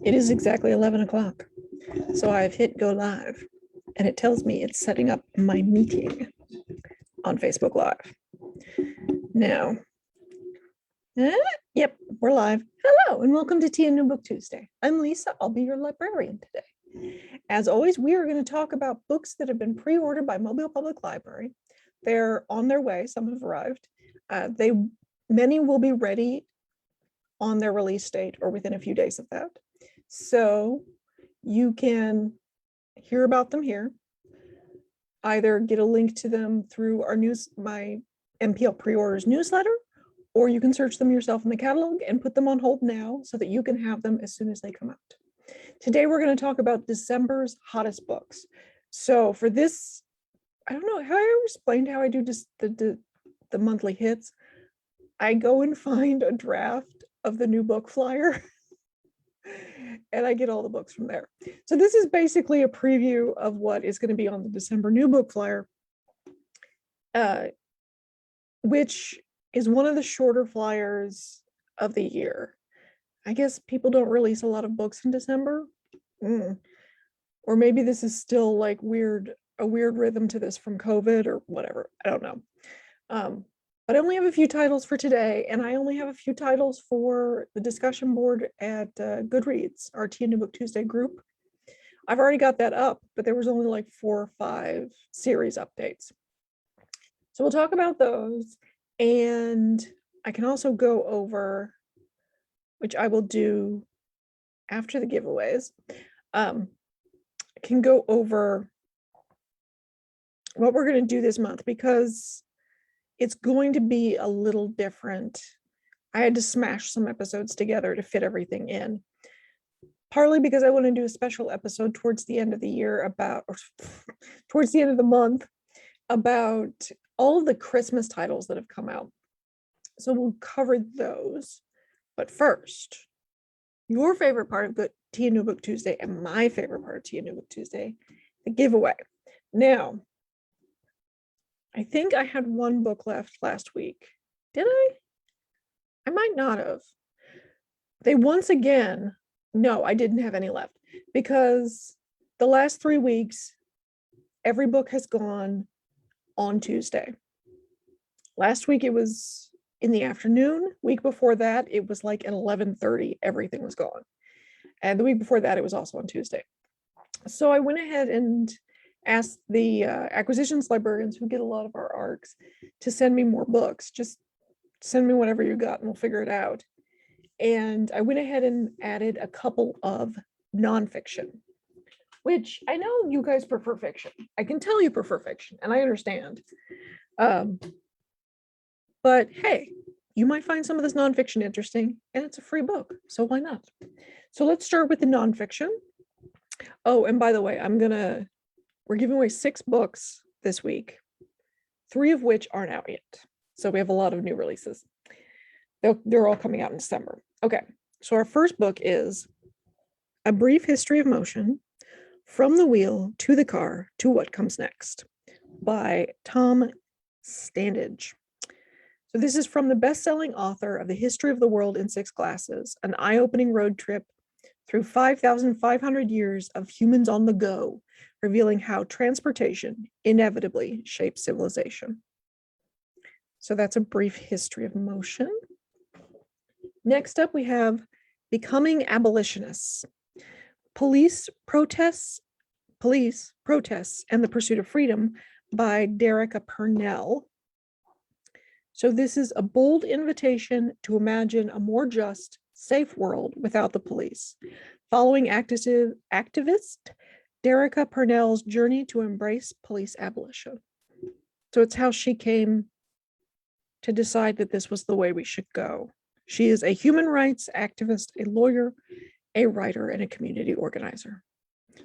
It is exactly 11 o'clock. So I've hit go live and it tells me it's setting up my meeting on Facebook Live. Now, yep, we're live. Hello and welcome to Tea and New Book Tuesday. I'm Lisa. I'll be your librarian today. As always, we are going to talk about books that have been pre-ordered by Mobile Public Library. They're on their way. Some have arrived. Many will be ready on their release date or within a few days of that. So you can hear about them here, either get a link to them through our my MPL pre-orders newsletter, or you can search them yourself in the catalog and put them on hold now so that you can have them as soon as they come out. Today, we're going to talk about December's hottest books. So for this, I don't know how I explained how I do just the monthly hits. I go and find a draft of the new book flyer and I get all the books from there. So this is basically a preview of what is going to be on the December new book flyer, which is one of the shorter flyers of the year. I guess people don't release a lot of books in December. Or maybe this is still like a weird rhythm to this from COVID or whatever. I don't know. But I only have a few titles for today, and I only have a few titles for the discussion board at Goodreads, our Tea and New Book Tuesday group. I've already got that up, but there was only like 4 or 5 series updates. So we'll talk about those, and I can also go over, which I will do after the giveaways. I can go over what we're going to do this month because it's going to be a little different. I had to smash some episodes together to fit everything in, partly because I want to do a special episode towards the end of the year towards the end of the month about all of the Christmas titles that have come out. So we'll cover those. But first, your favorite part of Tea and New Book Tuesday and my favorite part of Tea and New Book Tuesday, the giveaway. Now, I think I had 1 book left last week. Did I? I might not have. No, I didn't have any left because the last 3 weeks, every book has gone on Tuesday. Last week it was in the afternoon. Week before that, it was like at 11:30, everything was gone. And the week before that, it was also on Tuesday. So I went ahead and asked the acquisitions librarians who get a lot of our ARCs to send me more books. Just send me whatever you got and we'll figure it out. And I went ahead and added a couple of nonfiction, which I know you guys prefer fiction. I can tell you prefer fiction and I understand. But hey, you might find some of this nonfiction interesting and it's a free book. So why not? So let's start with the nonfiction. Oh, and by the way, we're giving away 6 books this week, 3 of which aren't out yet. So we have a lot of new releases. They're all coming out in December. Okay, so our first book is A Brief History of Motion, From the Wheel to the Car to What Comes Next by Tom Standage. So this is from the best-selling author of The History of the World in 6 Glasses, an eye-opening road trip through 5,500 years of humans on the go, revealing how transportation inevitably shapes civilization. So that's A Brief History of Motion. Next up, we have Becoming Abolitionists, Police Protests and the Pursuit of Freedom by Derek Purnell. So this is a bold invitation to imagine a more just, safe world without the police, following activist Derek Purnell's journey to embrace police abolition. So it's how she came to decide that this was the way we should go. She is a human rights activist, a lawyer, a writer, and a community organizer.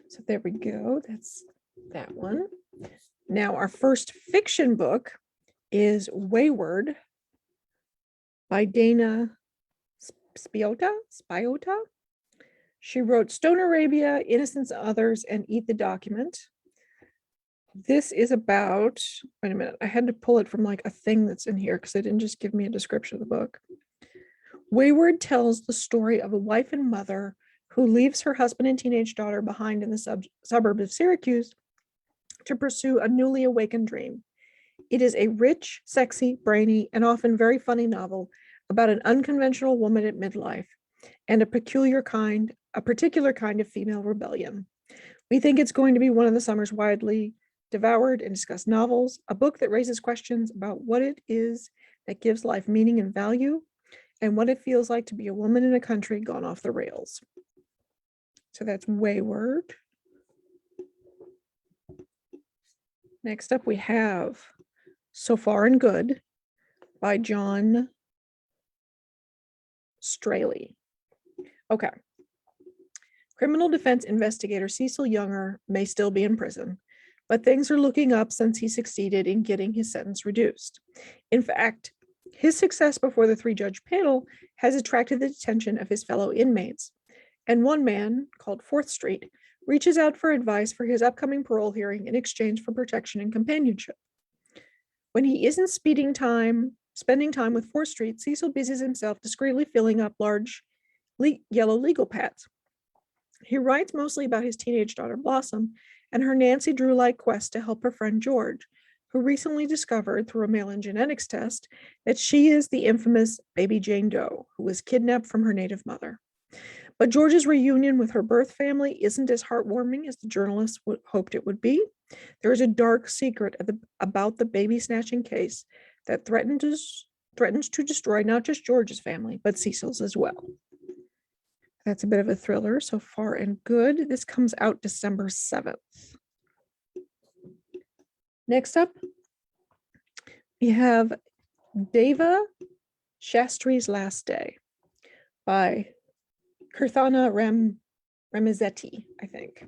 So there we go. That's that one. Now, our first fiction book is Wayward by Dana Spiotta. She wrote Stone Arabia, Innocence of Others, and Eat the Document. This is about, wait a minute, I had to pull it from like a thing that's in here because they didn't just give me a description of the book. Wayward tells the story of a wife and mother who leaves her husband and teenage daughter behind in the suburb of Syracuse to pursue a newly awakened dream. It is a rich, sexy, brainy, and often very funny novel about an unconventional woman at midlife and a particular kind of female rebellion. We think it's going to be one of the summer's widely devoured and discussed novels, a book that raises questions about what it is that gives life meaning and value, and what it feels like to be a woman in a country gone off the rails. So that's Wayward. Next up, we have So Far and Good by John Straley. Okay. Criminal defense investigator Cecil Younger may still be in prison, but things are looking up since he succeeded in getting his sentence reduced. In fact, his success before the three-judge panel has attracted the attention of his fellow inmates, and one man, called 4th Street, reaches out for advice for his upcoming parole hearing in exchange for protection and companionship. When he isn't spending time with 4th Street, Cecil busies himself discreetly filling up large yellow legal pads. He writes mostly about his teenage daughter Blossom and her Nancy Drew-like quest to help her friend George, who recently discovered through a mail-in genetics test that she is the infamous baby Jane Doe, who was kidnapped from her native mother. But George's reunion with her birth family isn't as heartwarming as the journalist hoped it would be. There is a dark secret about the baby snatching case that threatens to destroy not just George's family, but Cecil's as well. That's a bit of a thriller, So Far and Good. This comes out December 7th. Next up, we have Deva, Chastry's Last Day by Karthana Remissetti, I think.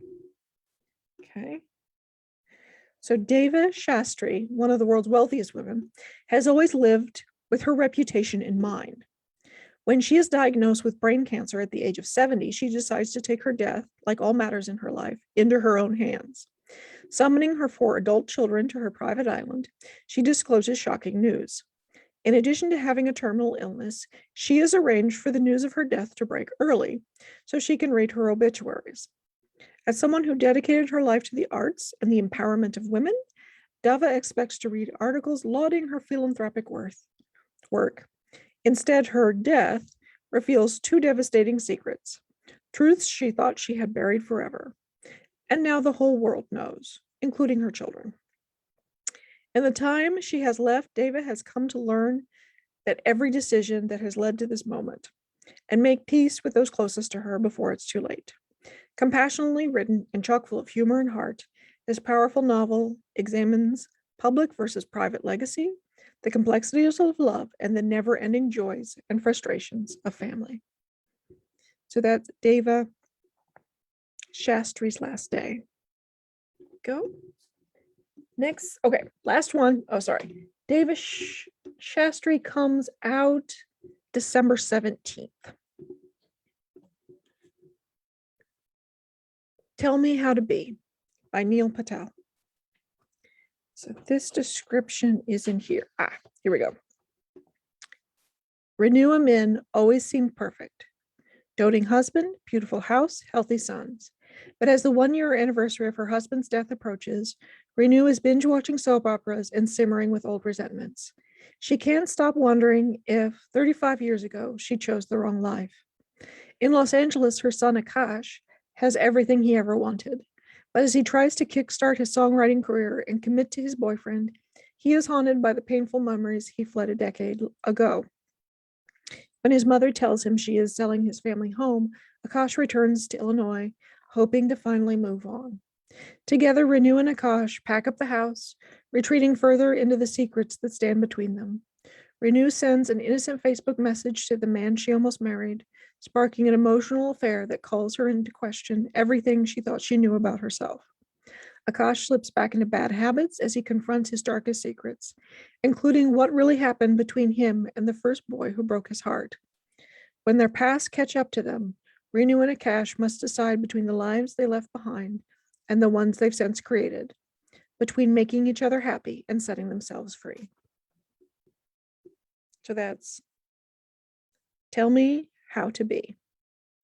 Okay. So Deva Chastry, one of the world's wealthiest women, has always lived with her reputation in mind. When she is diagnosed with brain cancer at the age of 70, she decides to take her death, like all matters in her life, into her own hands. Summoning her 4 adult children to her private island, she discloses shocking news. In addition to having a terminal illness, she has arranged for the news of her death to break early so she can read her obituaries. As someone who dedicated her life to the arts and the empowerment of women, Deva expects to read articles lauding her philanthropic work. Instead, her death reveals 2 devastating secrets, truths she thought she had buried forever. And now the whole world knows, including her children. In the time she has left, Deva has come to learn that every decision that has led to this moment and make peace with those closest to her before it's too late. Compassionately written and chock full of humor and heart, this powerful novel examines public versus private legacy, the complexities of love, and the never-ending joys and frustrations of family. So that's Deva, Chastry's Last Day. Go. Next, okay, last one. Oh, sorry. Deva Chastry comes out December 17th. Tell Me How to Be by Neil Patel. So this description is in here. Here we go. Renew a Min always seemed perfect. Doting husband, beautiful house, healthy sons. But as the 1-year anniversary of her husband's death approaches, Renew is binge watching soap operas and simmering with old resentments. She can't stop wondering if 35 years ago she chose the wrong life. In Los Angeles, her son Akash has everything he ever wanted. But as he tries to kickstart his songwriting career and commit to his boyfriend, he is haunted by the painful memories he fled a decade ago. When his mother tells him she is selling his family home, Akash returns to Illinois, hoping to finally move on. Together, Renew and Akash pack up the house, retreating further into the secrets that stand between them. Renew sends an innocent Facebook message to the man she almost married, sparking an emotional affair that calls her into question everything she thought she knew about herself. Akash slips back into bad habits as he confronts his darkest secrets, including what really happened between him and the first boy who broke his heart. When their pasts catch up to them, Renew and Akash must decide between the lives they left behind and the ones they've since created, between making each other happy and setting themselves free. So that's Tell Me How to Be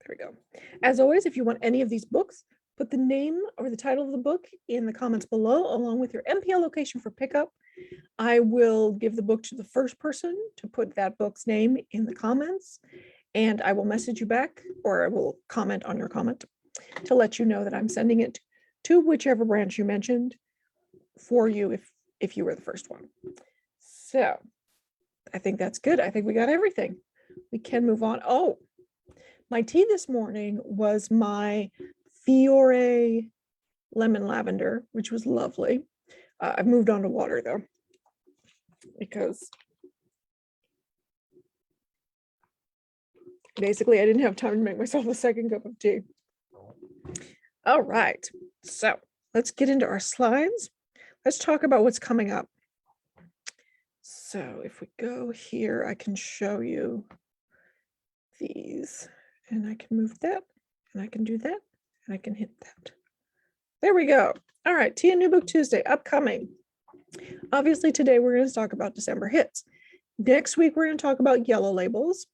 There we go. As always, if you want any of these books, put the name or the title of the book in the comments below, along with your MPL location for pickup. I will give the book to the first person to put that book's name in the comments, and I will message you back, or I will comment on your comment to let you know that I'm sending it to whichever branch you mentioned for you if you were the first one. So I think that's good. I think we got everything. We can move on. Oh, my tea this morning was my Fiore lemon lavender, which was lovely. I've moved on to water though, because basically I didn't have time to make myself a second cup of tea. All right, so let's get into our slides. Let's talk about what's coming up. So if we go here, I can show you these, and I can move that, and I can do that, and I can hit that. There we go. All right, Tea and New Book Tuesday upcoming. Obviously today we're going to talk about December hits. Next week we're going to talk about yellow labels.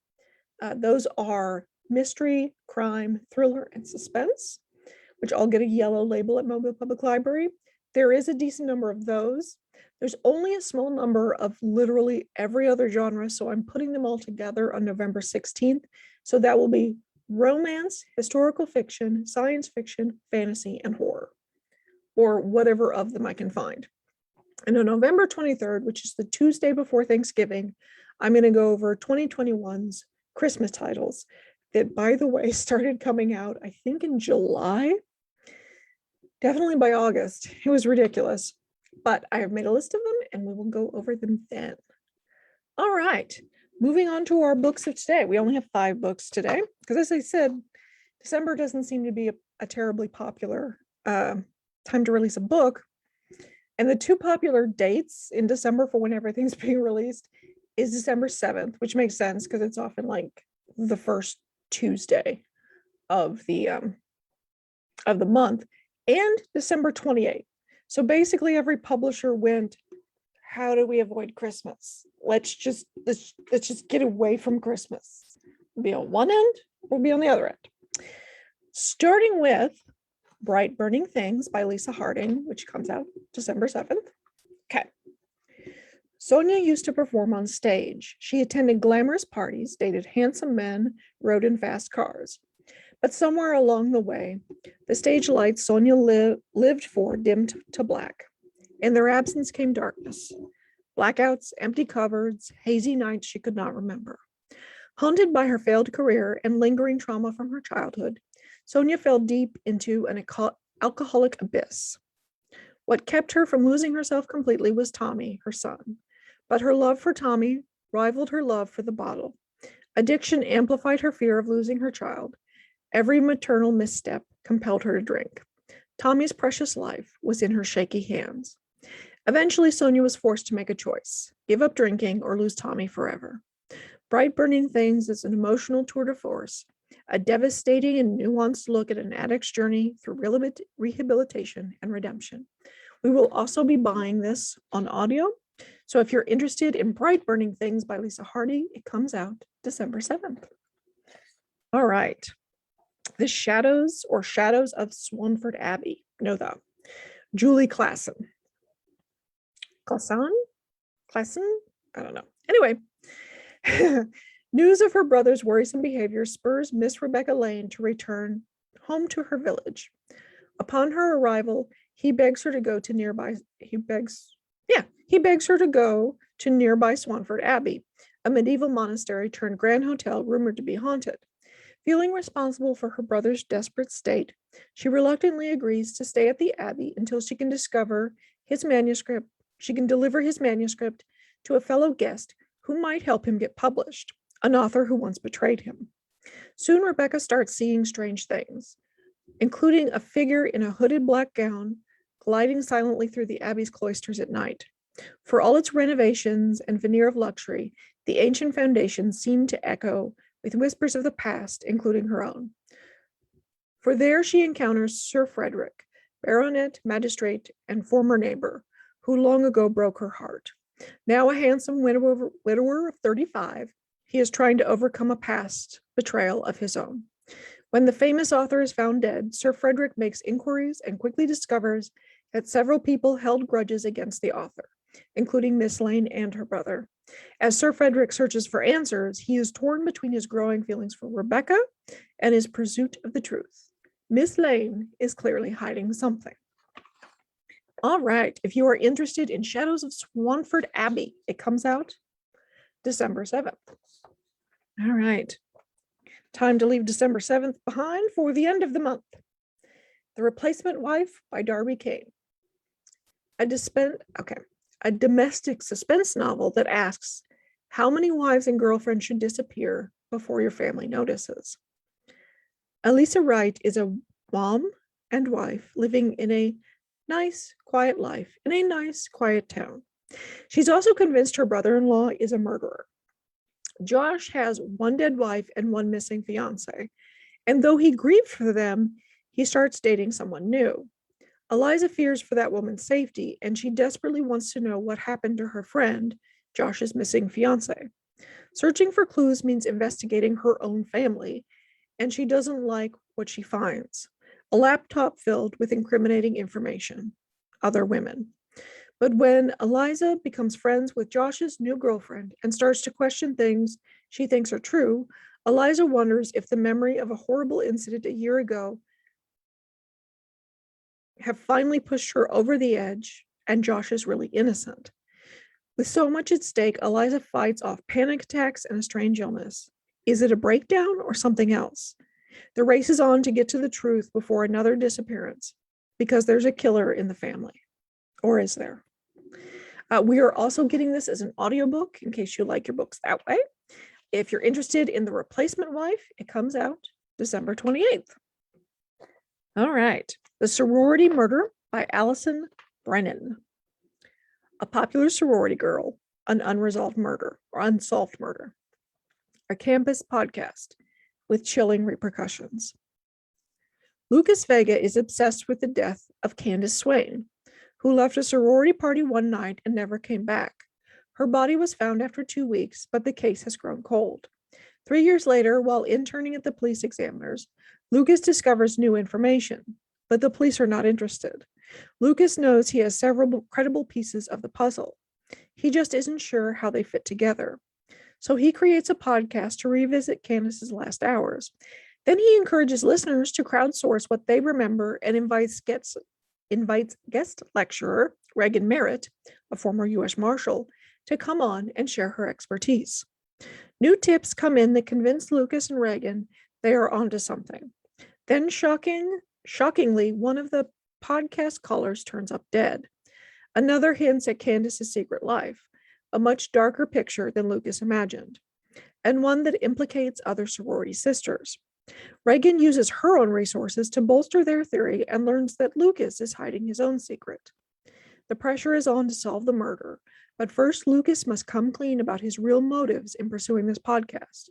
Those are mystery, crime, thriller, and suspense, which all get a yellow label at Mobile Public Library. There is a decent number of those. There's only a small number of literally every other genre, so I'm putting them all together on November 16th. So that will be romance, historical fiction, science fiction, fantasy, and horror, or whatever of them I can find. And on November 23rd, which is the Tuesday before Thanksgiving, I'm going to go over 2021's Christmas titles that, by the way, started coming out, I think, in July. Definitely by August. It was ridiculous. But I have made a list of them, and we will go over them then. All right. Moving on to our books of today. We only have 5 books today, because as I said, December doesn't seem to be a terribly popular time to release a book. And the 2 popular dates in December for when everything's being released is December 7th, which makes sense because it's often like the first Tuesday of the month, and December 28th. So basically every publisher went, how do we avoid Christmas? Let's just get away from Christmas. We'll be on one end, we'll be on the other end. Starting with Bright Burning Things by Lisa Harding, which comes out December 7th. Okay. Sonia used to perform on stage. She attended glamorous parties, dated handsome men, rode in fast cars. But somewhere along the way, the stage lights Sonia lived for dimmed to black. In their absence came darkness. Blackouts, empty cupboards, hazy nights she could not remember. Haunted by her failed career and lingering trauma from her childhood, Sonia fell deep into an alcoholic abyss. What kept her from losing herself completely was Tommy, her son. But her love for Tommy rivaled her love for the bottle. Addiction amplified her fear of losing her child. Every maternal misstep compelled her to drink. Tommy's precious life was in her shaky hands. Eventually, Sonia was forced to make a choice: give up drinking or lose Tommy forever. Bright Burning Things is an emotional tour de force, a devastating and nuanced look at an addict's journey through rehabilitation and redemption. We will also be buying this on audio. So if you're interested in Bright Burning Things by Lisa Harding, it comes out December 7th. All right. The Shadows of Swanford Abbey. Know that. Julie Klassen. Klassen? I don't know. Anyway, news of her brother's worrisome behavior spurs Miss Rebecca Lane to return home to her village. Upon her arrival, he begs her to go to nearby Swanford Abbey, a medieval monastery turned grand hotel rumored to be haunted. Feeling responsible for her brother's desperate state, she reluctantly agrees to stay at the Abbey until she can deliver his manuscript to a fellow guest who might help him get published, an author who once betrayed him. Soon Rebecca starts seeing strange things, including a figure in a hooded black gown gliding silently through the Abbey's cloisters at night. For all its renovations and veneer of luxury, the ancient foundations seem to echo with whispers of the past, including her own. For there she encounters Sir Frederick, baronet, magistrate, and former neighbor, who long ago broke her heart. Now a handsome widower of 35, he is trying to overcome a past betrayal of his own. When the famous author is found dead, Sir Frederick makes inquiries and quickly discovers that several people held grudges against the author, including Miss Lane and her brother. As Sir Frederick searches for answers, he is torn between his growing feelings for Rebecca and his pursuit of the truth. Miss Lane is clearly hiding something. All right, if you are interested in Shadows of Swanford Abbey, it comes out December 7th. All right, time to leave December 7th behind for the end of the month. The Replacement Wife by Darby Kane. A domestic suspense novel that asks how many wives and girlfriends should disappear before your family notices. Elisa Wright is a mom and wife living in a nice, quiet life in a nice, quiet town. She's also convinced her brother-in-law is a murderer. Josh has one dead wife and one missing fiance, and though he grieves for them, he starts dating someone new. Eliza fears for that woman's safety, and she desperately wants to know what happened to her friend, Josh's missing fiance. Searching for clues means investigating her own family, and she doesn't like what she finds. A laptop filled with incriminating information, other women. But when Eliza becomes friends with Josh's new girlfriend and starts to question things she thinks are true, Eliza wonders if the memory of a horrible incident a year ago have finally pushed her over the edge and Josh is really innocent. With so much at stake, Eliza fights off panic attacks and a strange illness. Is it a breakdown or something else? The race is on to get to the truth before another disappearance, because there's a killer in the family. Or is there? We are also getting this as an audiobook in case you like your books that way. If you're interested in The Replacement Wife, it comes out December 28th. All right. The Sorority Murder by Alison Brennan. A popular sorority girl, an unresolved murder or unsolved murder. A campus podcast with chilling repercussions. Lucas Vega is obsessed with the death of Candace Swain, who left a sorority party one night and never came back. Her body was found after 2 weeks, but the case has grown cold. 3 years later, while interning at the police examiners, Lucas discovers new information, but the police are not interested. Lucas knows he has several credible pieces of the puzzle. He just isn't sure how they fit together. So he creates a podcast to revisit Candace's last hours. Then he encourages listeners to crowdsource what they remember and invites guest lecturer Regan Merritt, a former U.S. Marshal, to come on and share her expertise. New tips come in that convince Lucas and Regan they are onto something. Then shockingly, one of the podcast callers turns up dead. Another hints at Candace's secret life, a much darker picture than Lucas imagined, and one that implicates other sorority sisters. Regan uses her own resources to bolster their theory and learns that Lucas is hiding his own secret. The pressure is on to solve the murder, but first Lucas must come clean about his real motives in pursuing this podcast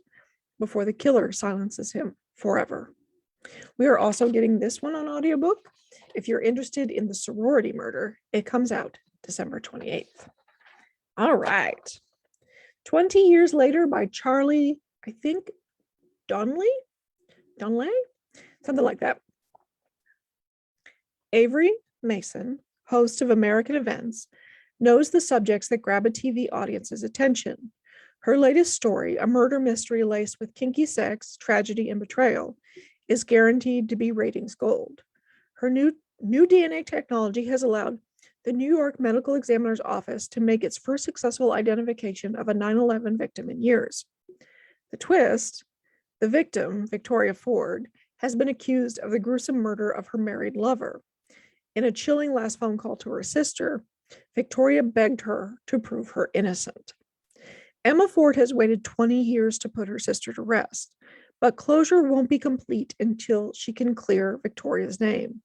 before the killer silences him forever. We are also getting this one on audiobook. If you're interested in the sorority murder, it comes out December 28th. All right. 20 Years Later by Charlie, I think, Dunley? Something like that. Avery Mason, host of American Events, knows the subjects that grab a TV audience's attention. Her latest story, a murder mystery laced with kinky sex, tragedy, and betrayal, is guaranteed to be ratings gold. Her new DNA technology has allowed the New York Medical Examiner's Office to make its first successful identification of a 9/11 victim in years. The twist, the victim, Victoria Ford, has been accused of the gruesome murder of her married lover. In a chilling last phone call to her sister, Victoria begged her to prove her innocent. Emma Ford has waited 20 years to put her sister to rest, but closure won't be complete until she can clear Victoria's name.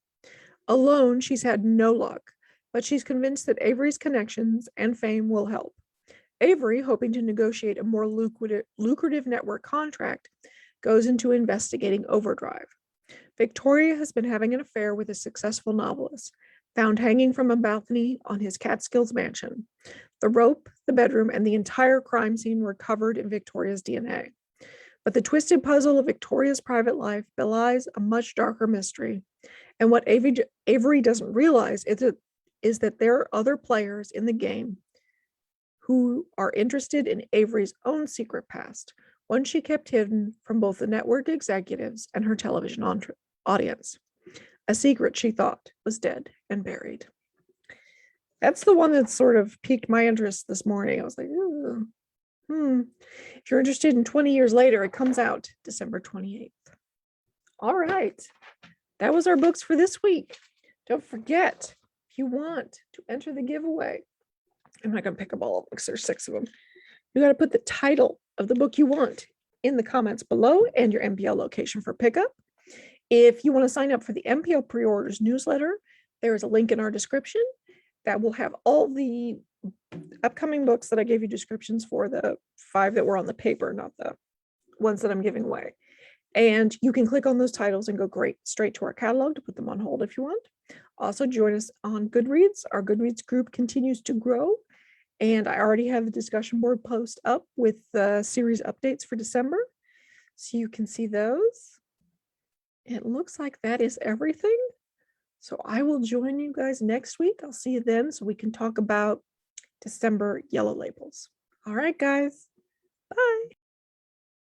Alone, she's had no luck, but she's convinced that Avery's connections and fame will help. Avery, hoping to negotiate a more lucrative network contract, goes into investigating Overdrive. Victoria has been having an affair with a successful novelist, found hanging from a balcony on his Catskills mansion. The rope, the bedroom, and the entire crime scene were covered in Victoria's DNA. But the twisted puzzle of Victoria's private life belies a much darker mystery. And what Avery doesn't realize is that there are other players in the game who are interested in Avery's own secret past, one she kept hidden from both the network executives and her television audience. A secret she thought was dead and buried. That's the one that sort of piqued my interest this morning. I was like, if you're interested in 20 years later, it comes out December 28th. All right. That was our books for this week. Don't forget, if you want to enter the giveaway, I'm not going to pick up all of them because there's 6 of them. You got to put the title of the book you want in the comments below and your MPL location for pickup. If you want to sign up for the MPL pre-orders newsletter, there is a link in our description that will have all the upcoming books that I gave you descriptions for, the 5 that were on the paper, not the ones that I'm giving away. And you can click on those titles and go straight to our catalog to put them on hold if you want. Also join us on Goodreads. Our Goodreads group continues to grow. And I already have the discussion board post up with the series updates for December. So you can see those. It looks like that is everything. So I will join you guys next week. I'll see you then so we can talk about December yellow labels. All right, guys. Bye.